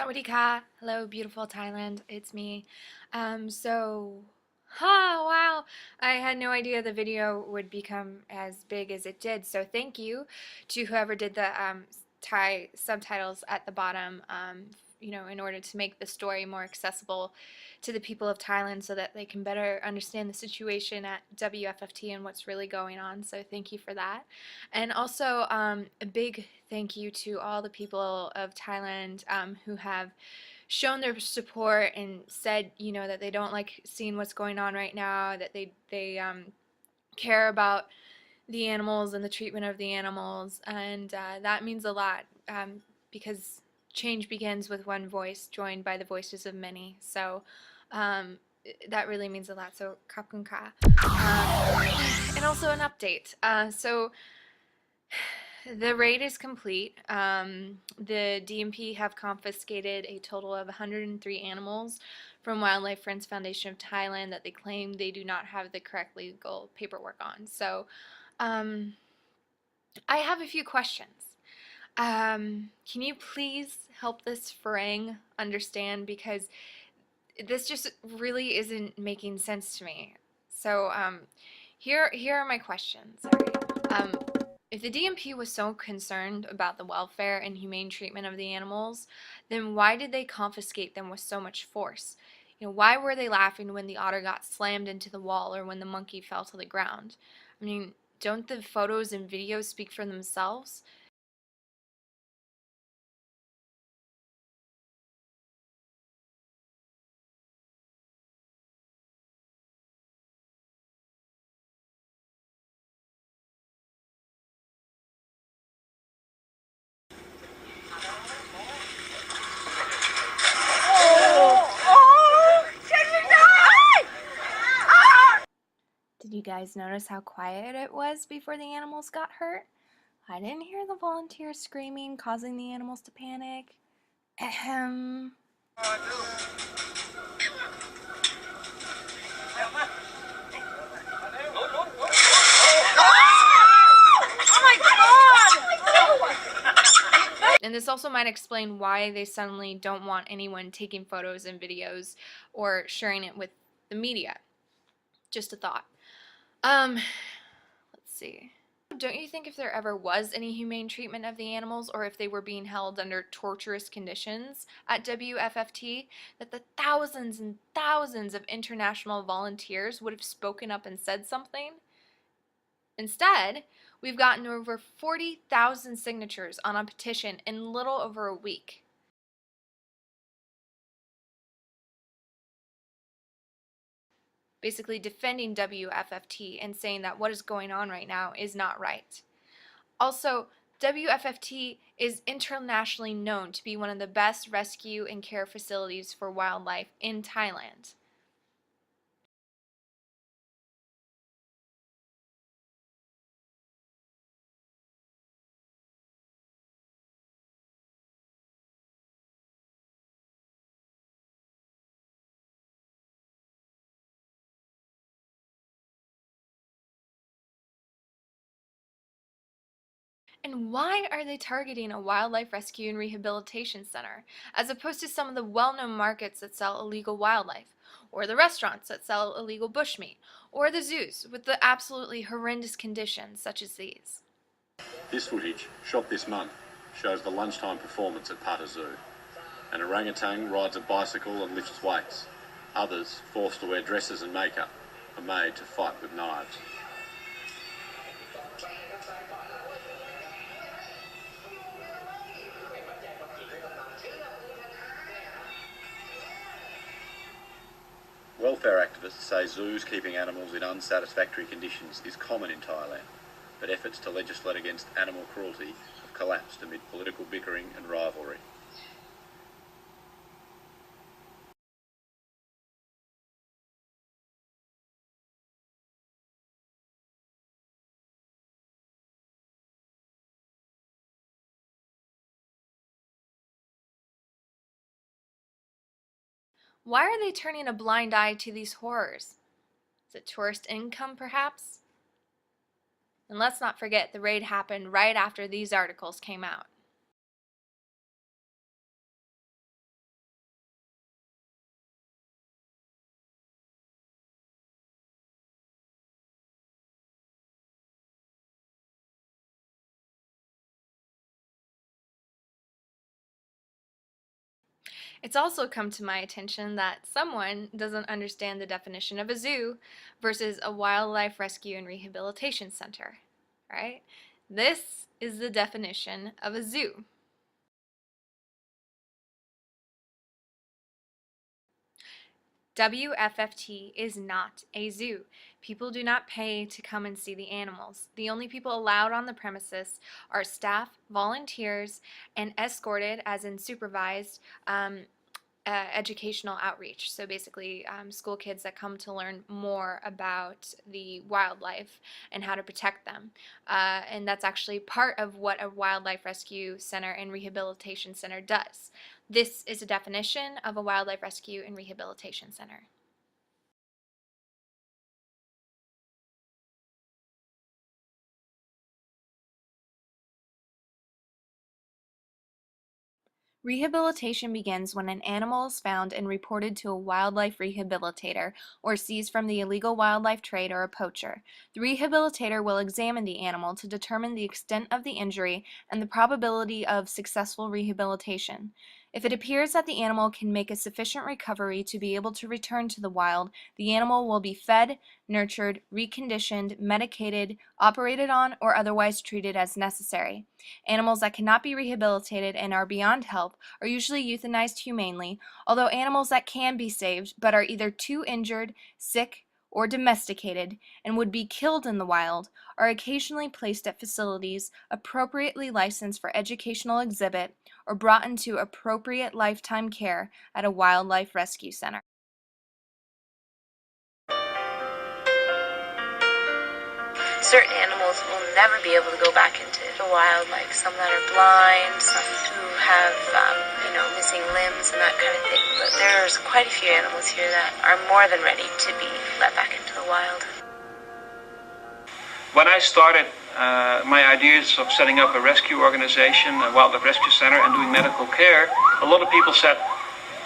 Sawadee-ka. Hello, beautiful Thailand. It's me. Wow. I had no idea the video would become as big as it did. So thank you to whoever did the Thai subtitles at the bottom, in order to make the story more accessible to the people of Thailand so that they can better understand the situation at WFFT and what's really going on. So thank you for that. And also, a big thank you to all the people of Thailand who have shown their support and said, that they don't like seeing what's going on right now, that they care about the animals and the treatment of the animals, and that means a lot because change begins with one voice, joined by the voices of many. So that really means a lot. So, kapkun ka. And also an update. So the raid is complete. The DMP have confiscated a total of 103 animals from Wildlife Friends Foundation of Thailand that they claim they do not have the correct legal paperwork on. So I have a few questions. Can you please help this Farang understand, because this just really isn't making sense to me. So here are my questions. All right. If the DMP was so concerned about the welfare and humane treatment of the animals, then why did they confiscate them with so much force? Why were they laughing when the otter got slammed into the wall or when the monkey fell to the ground? I mean, don't the photos and videos speak for themselves? Did you guys notice how quiet it was before the animals got hurt? I didn't hear the volunteers screaming, causing the animals to panic. Ahem. And this also might explain why they suddenly don't want anyone taking photos and videos or sharing it with the media. Just a thought. Let's see. Don't you think if there ever was any humane treatment of the animals, or if they were being held under torturous conditions at WFFT, that the thousands and thousands of international volunteers would have spoken up and said something? Instead, we've gotten over 40,000 signatures on a petition in little over a week. Basically defending WFFT and saying that what is going on right now is not right. Also, WFFT is internationally known to be one of the best rescue and care facilities for wildlife in Thailand. And why are they targeting a wildlife rescue and rehabilitation center, as opposed to some of the well-known markets that sell illegal wildlife, or the restaurants that sell illegal bushmeat, or the zoos with the absolutely horrendous conditions such as these? This footage, shot this month, shows the lunchtime performance at Pata Zoo. An orangutan rides a bicycle and lifts weights. Others, forced to wear dresses and makeup, are made to fight with knives. Welfare activists say zoos keeping animals in unsatisfactory conditions is common in Thailand, but efforts to legislate against animal cruelty have collapsed amid political bickering and rivalry. Why are they turning a blind eye to these horrors? Is it tourist income, perhaps? And let's not forget, the raid happened right after these articles came out. It's also come to my attention that someone doesn't understand the definition of a zoo versus a wildlife rescue and rehabilitation center, right? This is the definition of a zoo. WFFT is not a zoo. People do not pay to come and see the animals. The only people allowed on the premises are staff, volunteers, and escorted, as in supervised, educational outreach. So basically, school kids that come to learn more about the wildlife and how to protect them. And that's actually part of what a wildlife rescue center and rehabilitation center does. This is a definition of a wildlife rescue and rehabilitation center. Rehabilitation begins when an animal is found and reported to a wildlife rehabilitator or seized from the illegal wildlife trade or a poacher. The rehabilitator will examine the animal to determine the extent of the injury and the probability of successful rehabilitation. If it appears that the animal can make a sufficient recovery to be able to return to the wild, the animal will be fed, nurtured, reconditioned, medicated, operated on, or otherwise treated as necessary. Animals that cannot be rehabilitated and are beyond help are usually euthanized humanely, although animals that can be saved but are either too injured, sick, or domesticated and would be killed in the wild are occasionally placed at facilities appropriately licensed for educational exhibit or brought into appropriate lifetime care at a wildlife rescue center. Certain animals will never be able to go back into the wild, like some that are blind, some who have, missing limbs and that kind of thing. But there's quite a few animals here that are more than ready to be let back into the wild. When I started my ideas of setting up a rescue organization, a wildlife rescue center, and doing medical care, a lot of people said,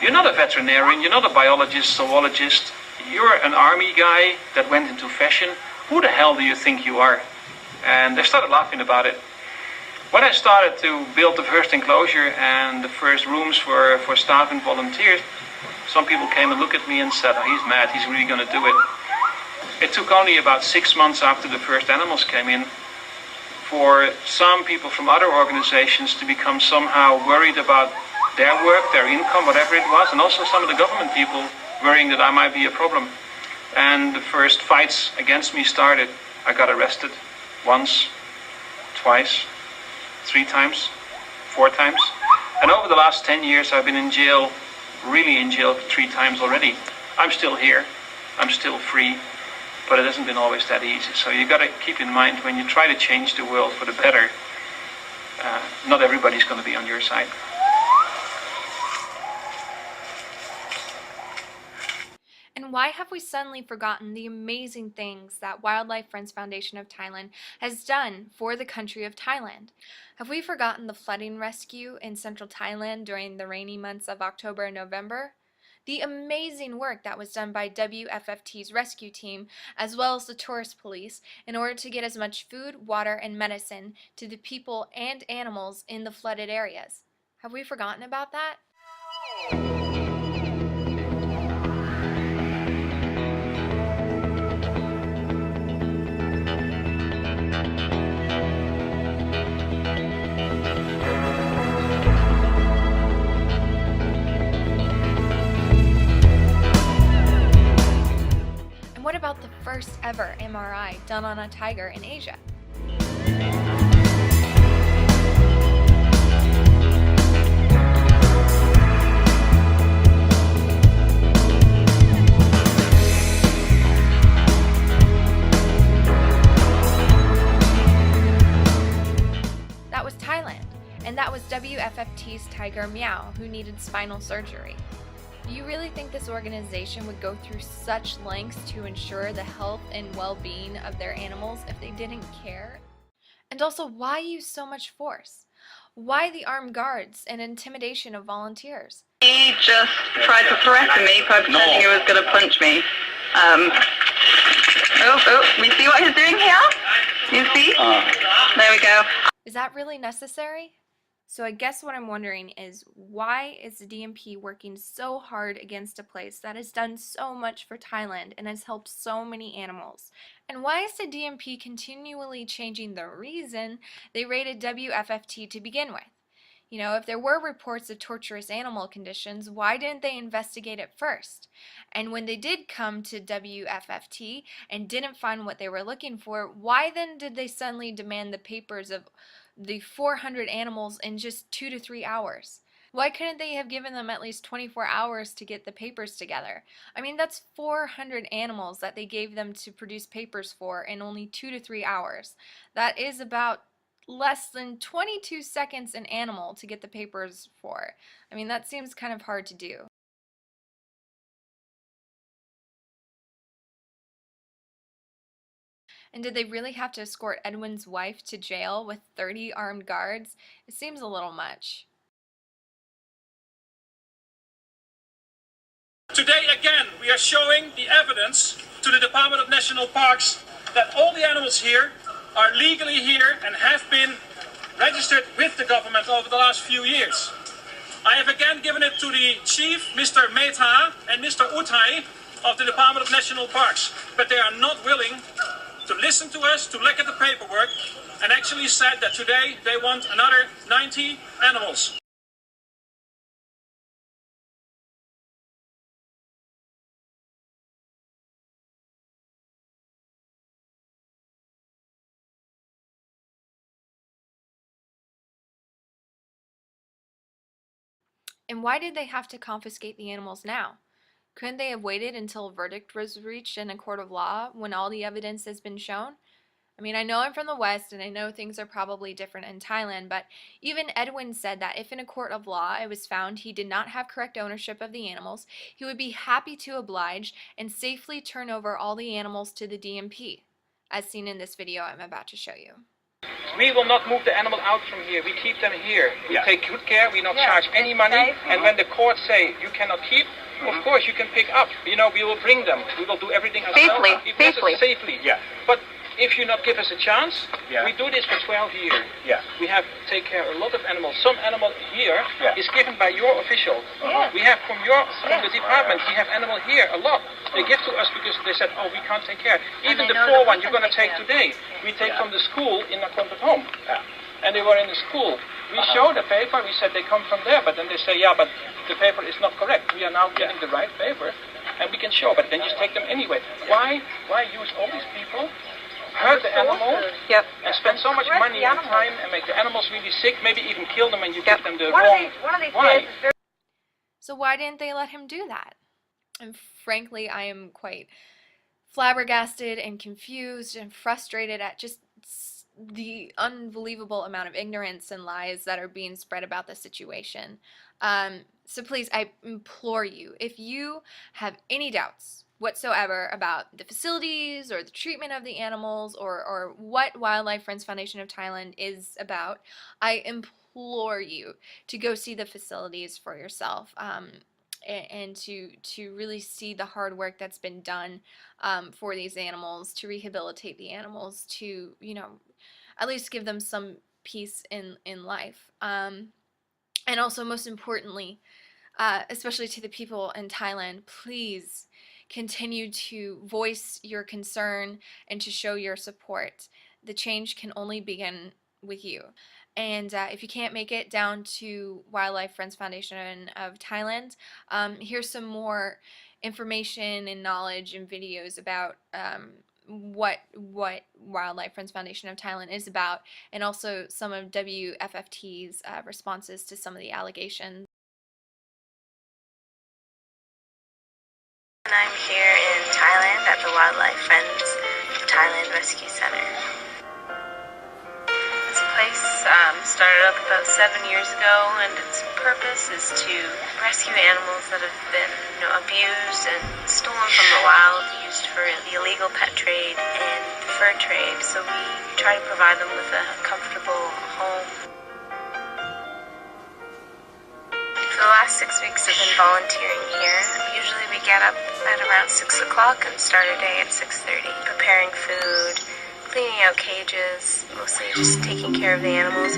"You're not a veterinarian, you're not a biologist, zoologist, you're an army guy that went into fashion. Who the hell do you think you are?" And they started laughing about it. When I started to build the first enclosure and the first rooms for staff and volunteers, some people came and looked at me and said, "Oh, he's mad, he's really going to do it." It took only about 6 months after the first animals came in for some people from other organizations to become somehow worried about their work, their income, whatever it was, and also some of the government people worrying that I might be a problem. And the first fights against me started. I got arrested once, twice, 3 times, 4 times. And over the last 10 years I've been in jail, really in jail 3 times already. I'm still here, I'm still free, but it hasn't been always that easy. So you got to keep in mind when you try to change the world for the better, not everybody's going to be on your side. And why have we suddenly forgotten the amazing things that Wildlife Friends Foundation of Thailand has done for the country of Thailand? Have we forgotten the flooding rescue in central Thailand during the rainy months of October and November? The amazing work that was done by WFFT's rescue team, as well as the tourist police, in order to get as much food, water, and medicine to the people and animals in the flooded areas. Have we forgotten about that? What about the first ever MRI done on a tiger in Asia? That was Thailand, and that was WFFT's tiger Meow, who needed spinal surgery. Do you really think this organization would go through such lengths to ensure the health and well-being of their animals if they didn't care? And also, why use so much force? Why the armed guards and intimidation of volunteers? He just tried to threaten me by pretending he was going to punch me. We see what he's doing here? You see? There we go. Is that really necessary? So I guess what I'm wondering is, why is the DMP working so hard against a place that has done so much for Thailand and has helped so many animals? And why is the DMP continually changing the reason they raided WFFT to begin with? You know, if there were reports of torturous animal conditions, why didn't they investigate it first? And when they did come to WFFT and didn't find what they were looking for, why then did they suddenly demand the papers of the 400 animals in just 2 to 3 hours? Why couldn't they have given them at least 24 hours to get the papers together? I mean, that's 400 animals that they gave them to produce papers for in only 2 to 3 hours. That is about less than 22 seconds an animal to get the papers for. I mean, that seems kind of hard to do. And did they really have to escort Edwin's wife to jail with 30 armed guards? It seems a little much. Today again we are showing the evidence to the Department of National Parks that all the animals here are legally here and have been registered with the government over the last few years. I have again given it to the chief, Mr. Mehta, and Mr. Uthai of the Department of National Parks, but they are not willing to listen to us, to look at the paperwork, and actually said that today they want another 90 animals. And why did they have to confiscate the animals now? Couldn't they have waited until a verdict was reached in a court of law when all the evidence has been shown? I mean, I know I'm from the West and I know things are probably different in Thailand, but even Edwin said that if in a court of law it was found he did not have correct ownership of the animals, he would be happy to oblige and safely turn over all the animals to the DMP, as seen in this video I'm about to show you. We will not move the animal out from here. We keep them here. We take good care. We not charge any money. And when the courts say you cannot keep, of course you can pick up. You know, we will bring them. We will do everything ourselves. Safely. Yeah. But if you not give us a chance, we do this for 12 years. Yeah. We have to take care of a lot of animals. Some animal here is given by your official. We have from the department, we have animal here a lot. They give to us because they said, oh, we can't take care. Even the poor one you're going to take today, we take from the school in Nakhon Pathom. And they were in the school. We show the paper, we said they come from there, but then they say, yeah, but the paper is not correct. We are now getting the right paper, and we can show, but then you take them anyway. Why use all these people, hurt the animal, and spend so much money and time, and make the animals really sick, maybe even kill them, and you give them the wrong... Why? So why didn't they let him do that? And frankly, I am quite flabbergasted and confused and frustrated at just the unbelievable amount of ignorance and lies that are being spread about the situation. So please, I implore you, if you have any doubts whatsoever about the facilities or the treatment of the animals or what Wildlife Friends Foundation of Thailand is about, I implore you to go see the facilities for yourself. And to really see the hard work that's been done for these animals, to rehabilitate the animals, to, you know, at least give them some peace in life. And also, most importantly, especially to the people in Thailand, please continue to voice your concern and to show your support. The change can only begin with you. And if you can't make it down to Wildlife Friends Foundation of Thailand, here's some more information and knowledge and videos about what Wildlife Friends Foundation of Thailand is about, and also some of WFFT's responses to some of the allegations. I'm here in Thailand at the Wildlife Friends of Thailand Rescue Center. This place started up about 7 years ago, and its purpose is to rescue animals that have been, abused and stolen from the wild, used for the illegal pet trade and the fur trade. So we try to provide them with a comfortable home. For the last 6 weeks I've been volunteering here. Usually we get up at around 6 o'clock and start our day at 6:30, preparing food, cleaning out cages, mostly just taking care of the animals.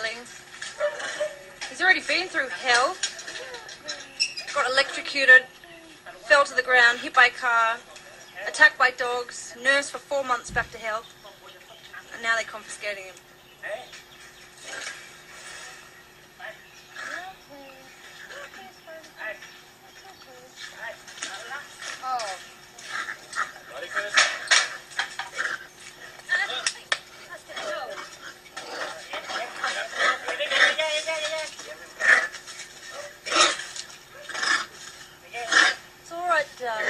darling. He's already been through hell. Got electrocuted, fell to the ground, hit by a car, attacked by dogs, nursed for 4 months back to health, and now they're confiscating him. Oh. It's all right, darling.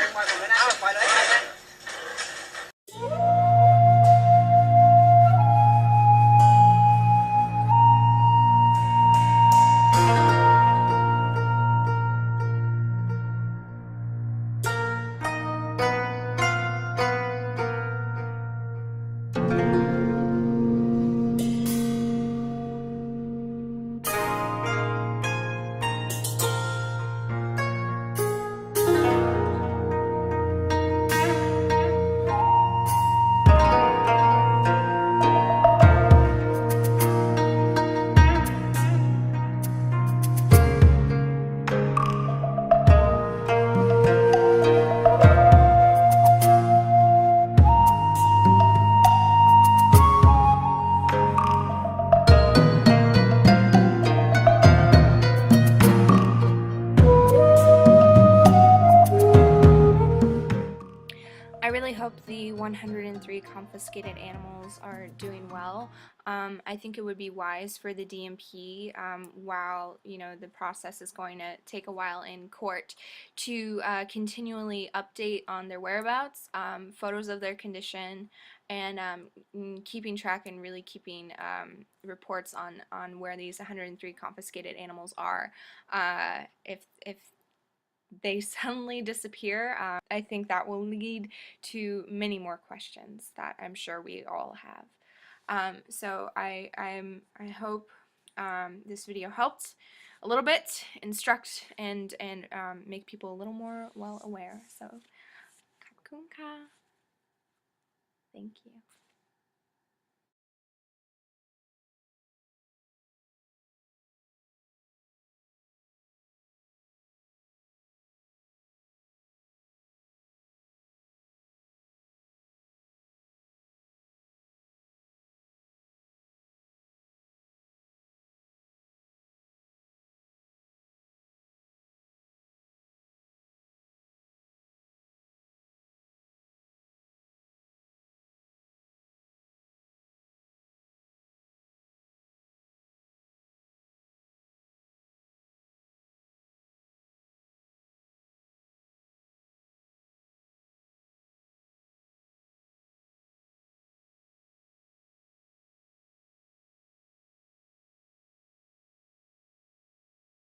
I really hope the 103 confiscated animals are doing well. I think it would be wise for the DMP, while the process is going to take a while in court, to continually update on their whereabouts, photos of their condition, and keeping track and really keeping reports on where these 103 confiscated animals are. If they suddenly disappear, I think that will lead to many more questions that I'm sure we all have. So I hope this video helped a little bit, instruct and make people a little more well aware. So, kapkunka. Thank you.